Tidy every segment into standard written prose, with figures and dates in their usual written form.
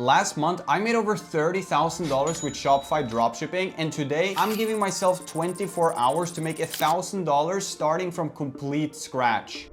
last month I made over $30,000 with Shopify Dropshipping, and today I'm giving myself 24 hours to make $1,000 starting from complete scratch.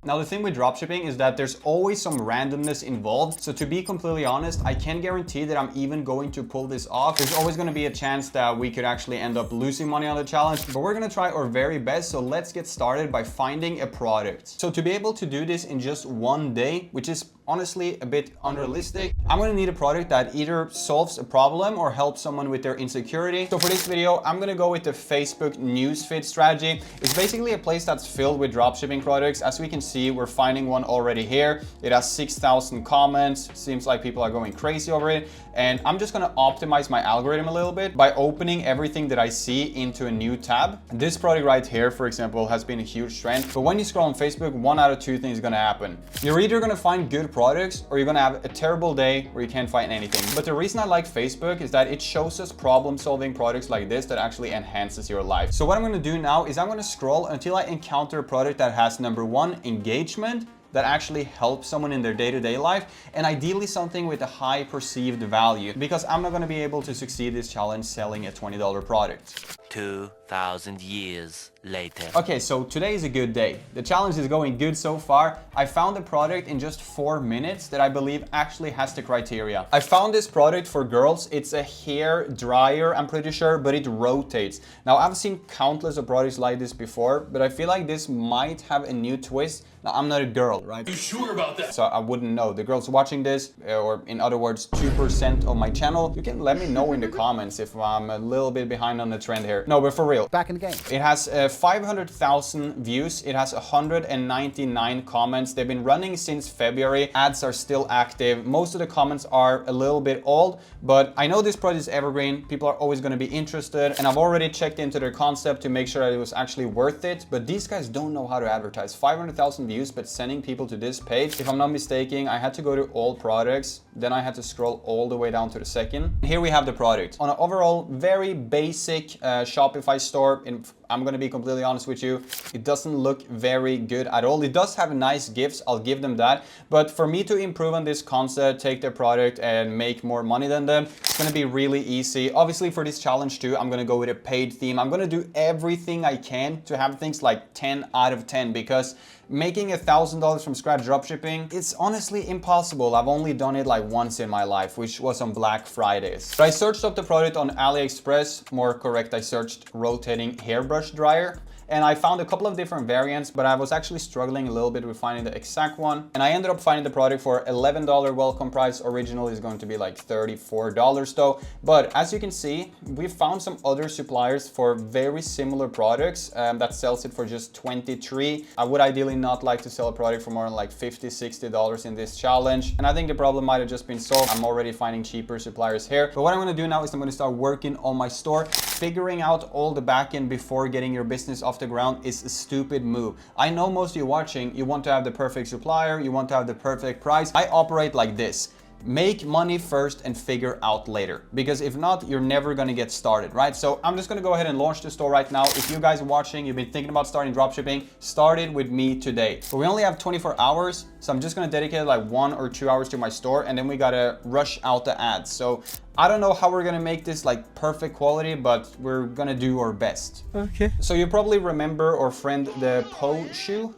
Now, the thing with dropshipping is that there's always some randomness involved. So to be completely honest, I can't guarantee that I'm even going to pull this off. There's always going to be a chance that we could actually end up losing money on the challenge, but we're going to try our very best. So let's get started by finding a product. So to be able to do this in just one day, which is honestly a bit unrealistic, I'm going to need a product that either solves a problem or helps someone with their insecurity. So for this video, I'm going to go with the Facebook newsfeed strategy. It's basically a place that's filled with dropshipping products. As we can see, we're finding one already here. It has 6,000 comments. Seems like people are going crazy over it. And I'm just going to optimize my algorithm a little bit by opening everything that I see into a new tab. This product right here, for example, has been a huge trend. But when you scroll on Facebook, 1 out of 2 things is going to happen. You're either going to find good products or you're going to have a terrible day where you can't find anything. But the reason I like Facebook is that it shows us problem-solving products like this that actually enhances your life. So what I'm going to do now is I'm going to scroll until I encounter a product that has number 1, engagement, that actually helps someone in their day-to-day life, and ideally something with a high perceived value, because I'm not going to be able to succeed this challenge selling a $20 product. 2,000 years later. Okay, so today is a good day. The challenge is going good so far. I found a product in just 4 minutes that I believe actually has the criteria. I found this product for girls. It's a hair dryer, I'm pretty sure, but it rotates. Now, I've seen countless of products like this before, but I feel like this might have a new twist. Now, I'm not a girl, right? Are you sure about that? So I wouldn't know. The girls watching this, or in other words, 2% of my channel, you can let me know in the comments if I'm a little bit behind on the trend here. No, but for real. Back in the game. It has 500,000 views. It has 199 comments. They've been running since February. Ads are still active. Most of the comments are a little bit old, but I know this product is evergreen. People are always going to be interested, and I've already checked into their concept to make sure that it was actually worth it. But these guys don't know how to advertise. 500,000 views, but sending people to this page. If I'm not mistaken, I had to go to all products. Then I had to scroll all the way down to the second. Here we have the product. On an overall very basic Shopify store, I'm going to be completely honest with you, it doesn't look very good at all. It does have nice gifts, I'll give them that. But for me to improve on this concept, take their product and make more money than them, it's going to be really easy. Obviously for this challenge too, I'm going to go with a paid theme. I'm going to do everything I can to have things like 10 out of 10, because making $1,000 from scratch dropshipping, it's honestly impossible. I've only done it like once in my life, which was on Black Fridays. But I searched up the product on AliExpress. More correct, I searched rotating hairbrush dryer, and I found a couple of different variants, but I was actually struggling a little bit with finding the exact one. And I ended up finding the product for $11 welcome price. Originally is going to be like $34 though. But as you can see, we found some other suppliers for very similar products that sells it for just $23. I would ideally not like to sell a product for more than like $50, $60 in this challenge. And I think the problem might have just been solved. I'm already finding cheaper suppliers here. But what I'm going to do now is I'm going to start working on my store. Figuring out all the backend before getting your business off the ground is a stupid move. I know most of you watching, you want to have the perfect supplier, you want to have the perfect price. I operate like this. Make money first and figure out later, because if not, you're never going to get started, right? So I'm just going to go ahead and launch the store right now. If you guys are watching, you've been thinking about starting dropshipping, start it with me today. But we only have 24 hours, so I'm just going to dedicate like 1 or 2 hours to my store, and then we got to rush out the ads. So I don't know how we're gonna make this like perfect quality, but we're gonna do our best. Okay. So you probably remember or friend the Poe shoe,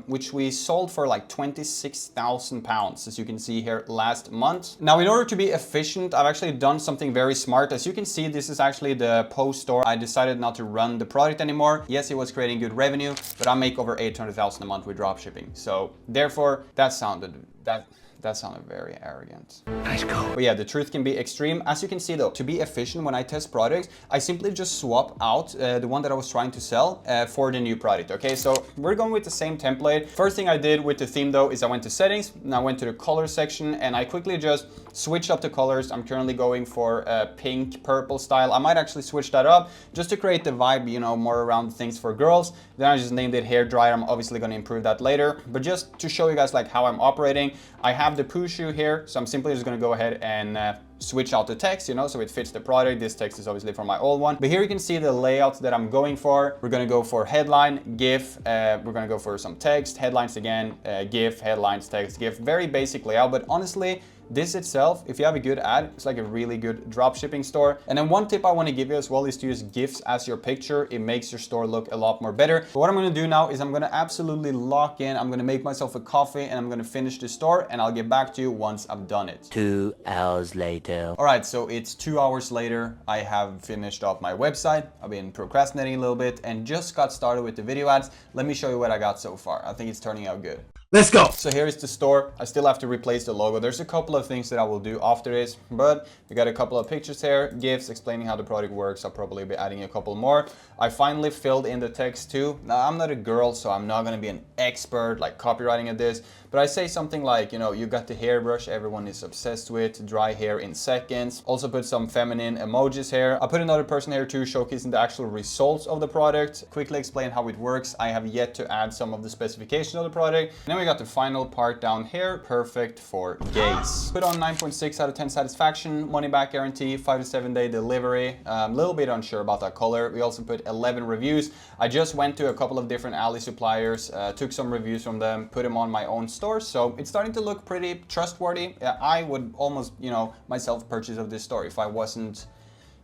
which we sold for like 26,000 pounds, as you can see here last month. Now, in order to be efficient, I've actually done something very smart. As you can see, this is actually the Poe store. I decided not to run the product anymore. Yes, it was creating good revenue, but I make over 800,000 a month with dropshipping. So therefore, that sounded very arrogant. Nice go. But yeah, the truth can be extreme. As you can see though, to be efficient when I test products, I simply just swap out the one that I was trying to sell for the new product. Okay, so we're going with the same template. First thing I did with the theme though is I went to settings, and I went to the color section, and I quickly just switched up the colors. I'm currently going for a pink purple style. I might actually switch that up just to create the vibe, you know, more around things for girls. Then I just named it hair dryer. I'm obviously going to improve that later, but just to show you guys like how I'm operating, I have the Poo shoe here, so I'm simply just going to go ahead and switch out the text, you know, so it fits the product. This text is obviously from my old one, but here you can see the layout that I'm going for. We're gonna go for headline, GIF, we're gonna go for some text, headlines again, GIF, headlines, text, GIF, very basic layout, but honestly, this itself, if you have a good ad, it's like a really good dropshipping store. And then one tip I want to give you as well is to use GIFs as your picture. It makes your store look a lot more better. But what I'm going to do now is I'm going to absolutely lock in. I'm going to make myself a coffee and I'm going to finish the store, and I'll get back to you once I've done it. 2 hours later. All right, so it's 2 hours later. I have finished up my website. I've been procrastinating a little bit and just got started with the video ads. Let me show you what I got so far. I think it's turning out good. Let's go. So here is the store. I still have to replace the logo. There's a couple of things that I will do after this, but we got a couple of pictures here, GIFs explaining how the product works. I'll probably be adding a couple more. I finally filled in the text too. Now, I'm not a girl, so I'm not gonna be an expert like copywriting at this, but I say something like, you know, you got the hairbrush everyone is obsessed with, dry hair in seconds. Also put some feminine emojis here. I put another person here too, showcasing the actual results of the product. Quickly explain how it works. I have yet to add some of the specifications of the product. And then we got the final part down here, perfect for gays. Put on 9.6 out of 10 satisfaction, money back guarantee, 5 to 7 day delivery. A little bit unsure about that color. We also put 11 reviews. I just went to a couple of different alley suppliers, took some reviews from them, put them on my own store. So it's starting to look pretty trustworthy. I would almost, you know, myself purchase of this store if I wasn't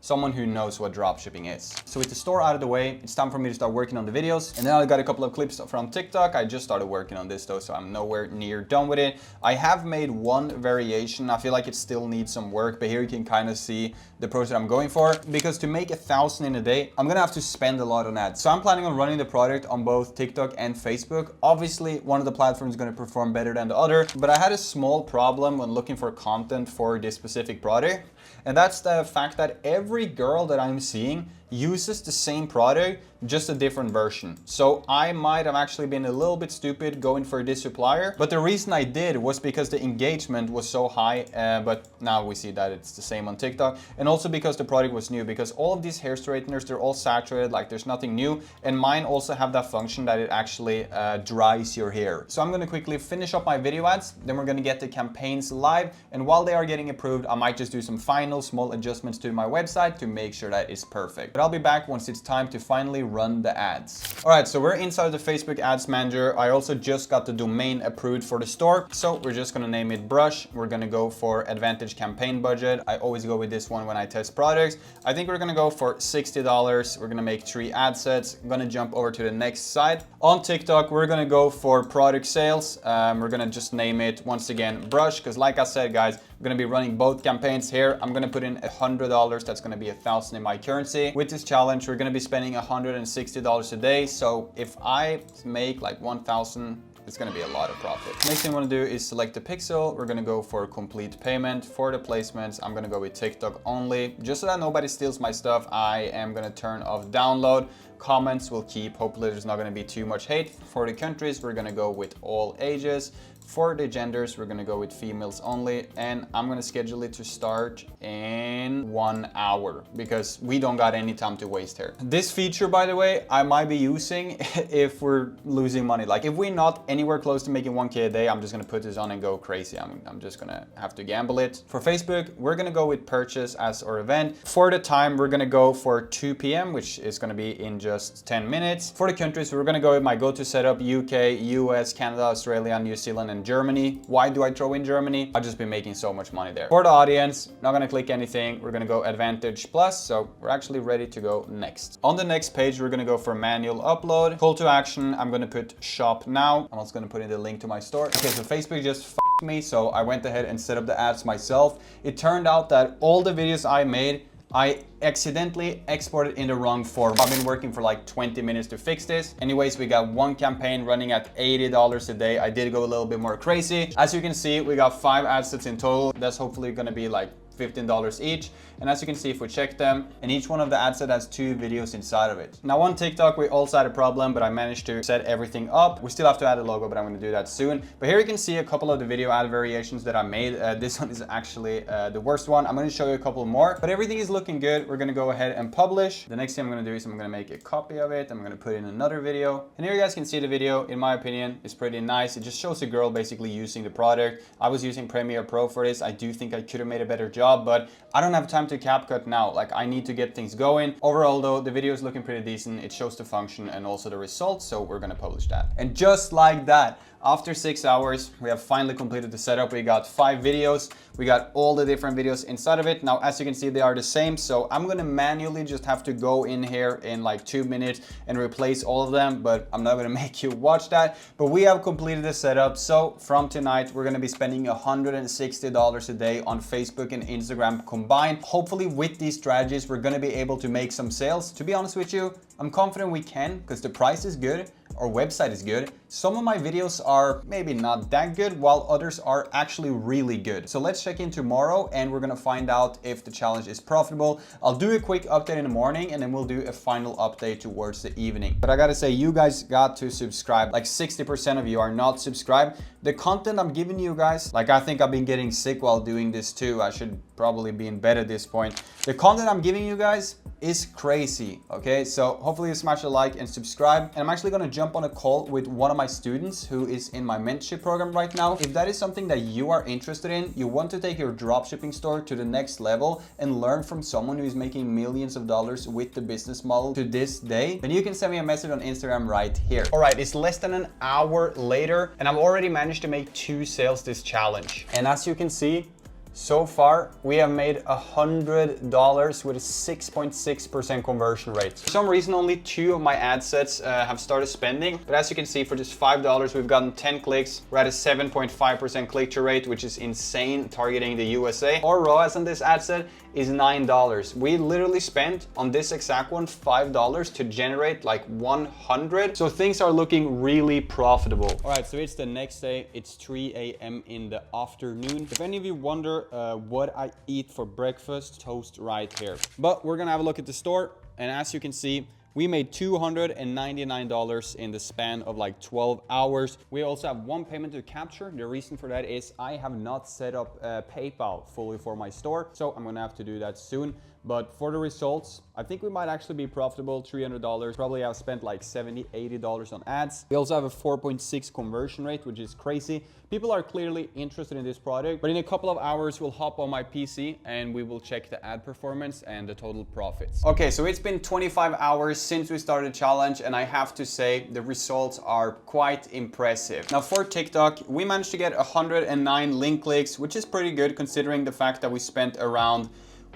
someone who knows what dropshipping is. So with the store out of the way, it's time for me to start working on the videos. And then I got a couple of clips from TikTok. I just started working on this though, so I'm nowhere near done with it. I have made one variation. I feel like it still needs some work, but here you can kind of see the process I'm going for. Because to make 1,000 in a day, I'm gonna have to spend a lot on ads. So I'm planning on running the product on both TikTok and Facebook. Obviously, one of the platforms is gonna perform better than the other, but I had a small problem when looking for content for this specific product. And that's the fact that every girl that I'm seeing uses the same product, just a different version. So I might have actually been a little bit stupid going for this supplier, but the reason I did was because the engagement was so high, but now we see that it's the same on TikTok, and also because the product was new, because all of these hair straighteners, they're all saturated, like there's nothing new, and mine also have that function that it actually dries your hair. So I'm gonna quickly finish up my video ads, then we're gonna get the campaigns live, and while they are getting approved, I might just do some final small adjustments to my website to make sure that it's perfect. But I'll be back once it's time to finally run the ads. All right, so we're inside the Facebook Ads Manager. I also just got the domain approved for the store. So we're just gonna name it Brush. We're gonna go for Advantage Campaign Budget. I always go with this one when I test products. I think we're gonna go for $60. We're gonna make 3 ad sets. I'm gonna jump over to the next side. On TikTok, we're gonna go for product sales. We're gonna just name it once again Brush, because like I said, guys, we're gonna be running both campaigns here. I'm gonna put in $100. That's gonna be 1,000 in my currency. With this challenge, we're gonna be spending $160 a day. So if I make like 1,000, it's gonna be a lot of profit. Next thing I wanna do is select the pixel. We're gonna go for complete payment. For the placements, I'm gonna go with TikTok only. Just so that nobody steals my stuff, I am gonna turn off download. Comments will keep. Hopefully there's not gonna be too much hate. For the countries, we're gonna go with all ages. For the genders, we're gonna go with females only, and I'm gonna schedule it to start in 1 hour because we don't got any time to waste here. This feature, by the way, I might be using if we're losing money. Like if we're not anywhere close to making 1K a day, I'm just gonna put this on and go crazy. I'm just gonna have to gamble it. For Facebook, we're gonna go with purchase as our event. For the time, we're gonna go for 2 p.m., which is gonna be in just 10 minutes. For the countries, we're gonna go with my go-to setup, UK, US, Canada, Australia, New Zealand, and Germany. Why do I throw in Germany? I've just been making so much money there. For the audience, not gonna click anything. We're gonna go Advantage Plus, so we're actually ready to go next. On the next page, we're gonna go for manual upload. Call to action, I'm gonna put shop now. I'm also gonna put in the link to my store. Okay, so Facebook just f***ed me, so I went ahead and set up the ads myself. It turned out that all the videos I made, I accidentally exported in the wrong form. I've been working for like 20 minutes to fix this. Anyways, we got one campaign running at $80 a day. I did go a little bit more crazy. As you can see, we got 5 ad sets in total. That's hopefully gonna be like $15 each. And as you can see, if we check them, and each one of the ad set has 2 videos inside of it. Now on TikTok, we also had a problem, but I managed to set everything up. We still have to add a logo, but I'm gonna do that soon. But here you can see a couple of the video ad variations that I made. This one is actually the worst one. I'm gonna show you a couple more, but everything is looking good. We're gonna go ahead and publish. The next thing I'm gonna do is I'm gonna make a copy of it. I'm gonna put in another video. And here you guys can see the video. In my opinion, it's pretty nice. It just shows a girl basically using the product. I was using Premiere Pro for this. I do think I could have made a better job. job, but I don't have time to CapCut now. Like, I need to get things going. Overall though, the video is looking pretty decent. It shows the function and also the results, so we're gonna publish that. And just like that, after 6 hours, we have finally completed the setup. We got 5 videos. We got all the different videos inside of it. Now, as you can see, they are the same. So I'm gonna manually just have to go in here in like 2 minutes and replace all of them, but I'm not gonna make you watch that. But we have completed the setup. So from tonight, we're gonna be spending $160 a day on Facebook and Instagram combined. Hopefully with these strategies, we're gonna be able to make some sales. To be honest with you, I'm confident we can because the price is good. Our website is good. Some of my videos are maybe not that good, while others are actually really good. So let's check in tomorrow and we're gonna find out if the challenge is profitable. I'll do a quick update in the morning and then we'll do a final update towards the evening. But I gotta say, you guys got to subscribe. Like 60% of you are not subscribed. The content I'm giving you guys, like I think I've been getting sick while doing this too. I should probably be in bed at this point. The content I'm giving you guys is crazy, okay? So hopefully you smash a like and subscribe. And I'm actually gonna jump on a call with one of my students who is in my mentorship program right now. If that is something that you are interested in, you want to take your dropshipping store to the next level and learn from someone who is making millions of dollars with the business model to this day, then you can send me a message on Instagram right here. All right, it's less than an hour later and I've already managed to make 2 sales this challenge. And as you can see, so far, we have made $100 with a 6.6% conversion rate. For some reason, only 2 of my ad sets have started spending. But as you can see, for just $5, we've gotten 10 clicks. We're at a 7.5% click-through rate, which is insane, targeting the USA. Our ROAS on this ad set is $9. We literally spent on this exact one $5 to generate like 100. So things are looking really profitable. All right, so it's the next day. It's 3 a.m. in the afternoon. If any of you wonder what I eat for breakfast, toast right here. But we're gonna have a look at the store. And as you can see, we made $299 in the span of like 12 hours. We also have 1 payment to capture. The reason for that is I have not set up PayPal fully for my store. So I'm gonna have to do that soon. But for the results, I think we might actually be profitable, $300. Probably have spent like $70, $80 on ads. We also have a 4.6 conversion rate, which is crazy. People are clearly interested in this product, but in a couple of hours, we'll hop on my PC and we will check the ad performance and the total profits. Okay, so it's been 25 hours since we started the challenge, and I have to say the results are quite impressive. Now for TikTok, we managed to get 109 link clicks, which is pretty good considering the fact that we spent around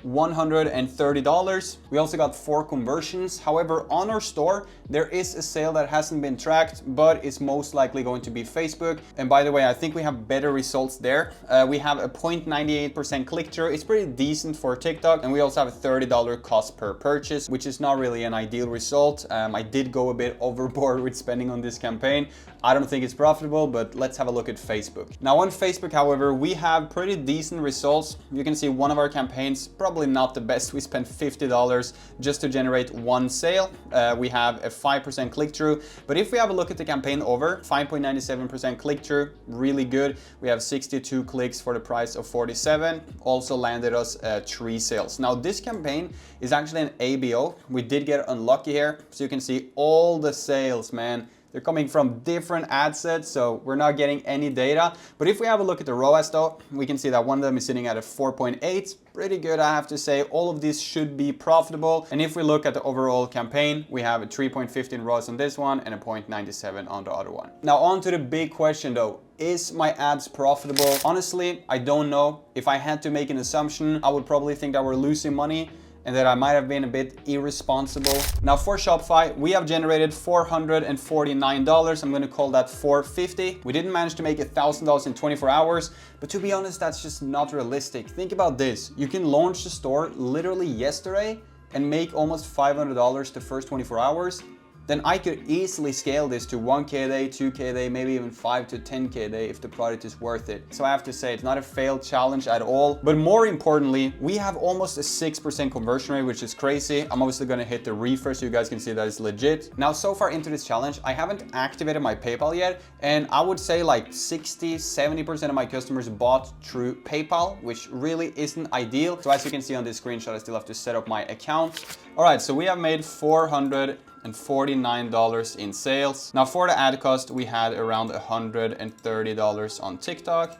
$130. We also got 4 conversions. However, on our store, there is a sale that hasn't been tracked, but it's most likely going to be Facebook. And by the way, I think we have better results there. We have a 0.98% click-through. It's pretty decent for TikTok. And we also have a $30 cost per purchase, which is not really an ideal result. I did go a bit overboard with spending on this campaign. I don't think it's profitable, but let's have a look at Facebook. Now on Facebook, however, we have pretty decent results. You can see one of our campaigns, probably not the best. We spent $50 just to generate 1 sale. We have a 5% click-through, but if we have a look at the campaign over, 5.97% click-through, really good. We have 62 clicks for the price of 47, also landed us 3 sales. Now this campaign is actually an ABO. We did get unlucky here, so you can see all the sales, man. They're coming from different ad sets, so we're not getting any data. But if we have a look at the ROAS though, we can see that one of them is sitting at a 4.8. Pretty good, I have to say. All of these should be profitable. And if we look at the overall campaign, we have a 3.15 ROAS on this one and a 0.97 on the other one. Now on to the big question though. Is my ads profitable? Honestly, I don't know. If I had to make an assumption, I would probably think that we're losing money and that I might have been a bit irresponsible. Now for Shopify, we have generated $449. I'm gonna call that $450. We didn't manage to make $1,000 in 24 hours, but to be honest, that's just not realistic. Think about this. You can launch the store literally yesterday and make almost $500 the first 24 hours. Then I could easily scale this to 1K a day, 2K a day, maybe even 5 to 10K a day if the product is worth it. So I have to say it's not a failed challenge at all. But more importantly, we have almost a 6% conversion rate, which is crazy. I'm obviously gonna hit the refresh so you guys can see that it's legit. Now, so far into this challenge, I haven't activated my PayPal yet. And I would say like 60-70% of my customers bought through PayPal, which really isn't ideal. So as you can see on this screenshot, I still have to set up my account. All right, so we have made $449 in sales. Now for the ad cost, we had around $130 on TikTok.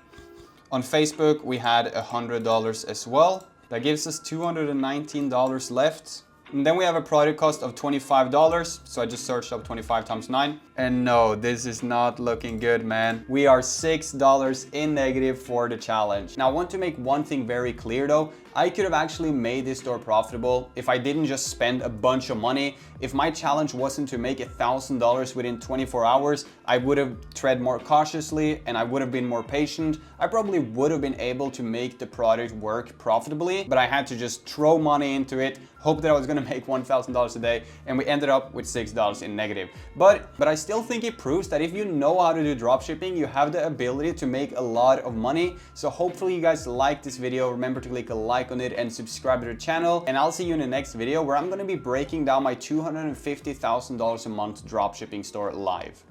On Facebook, we had $100 as well. That gives us $219 left. And then we have a product cost of $25. So I just searched up 25 times 9. And no, this is not looking good, man. We are $6 in negative for the challenge. Now, I want to make one thing very clear though. I could have actually made this store profitable if I didn't just spend a bunch of money. If my challenge wasn't to make $1,000 within 24 hours, I would have tread more cautiously and I would have been more patient. I probably would have been able to make the product work profitably, but I had to just throw money into it, hope that I was gonna make $1,000 a day, and we ended up with $6 in negative. But I still think it proves that if you know how to do dropshipping, you have the ability to make a lot of money. So hopefully you guys like this video. Remember to click a like on it and subscribe to the channel. And I'll see you in the next video where I'm gonna be breaking down my $250,000 a month dropshipping store live.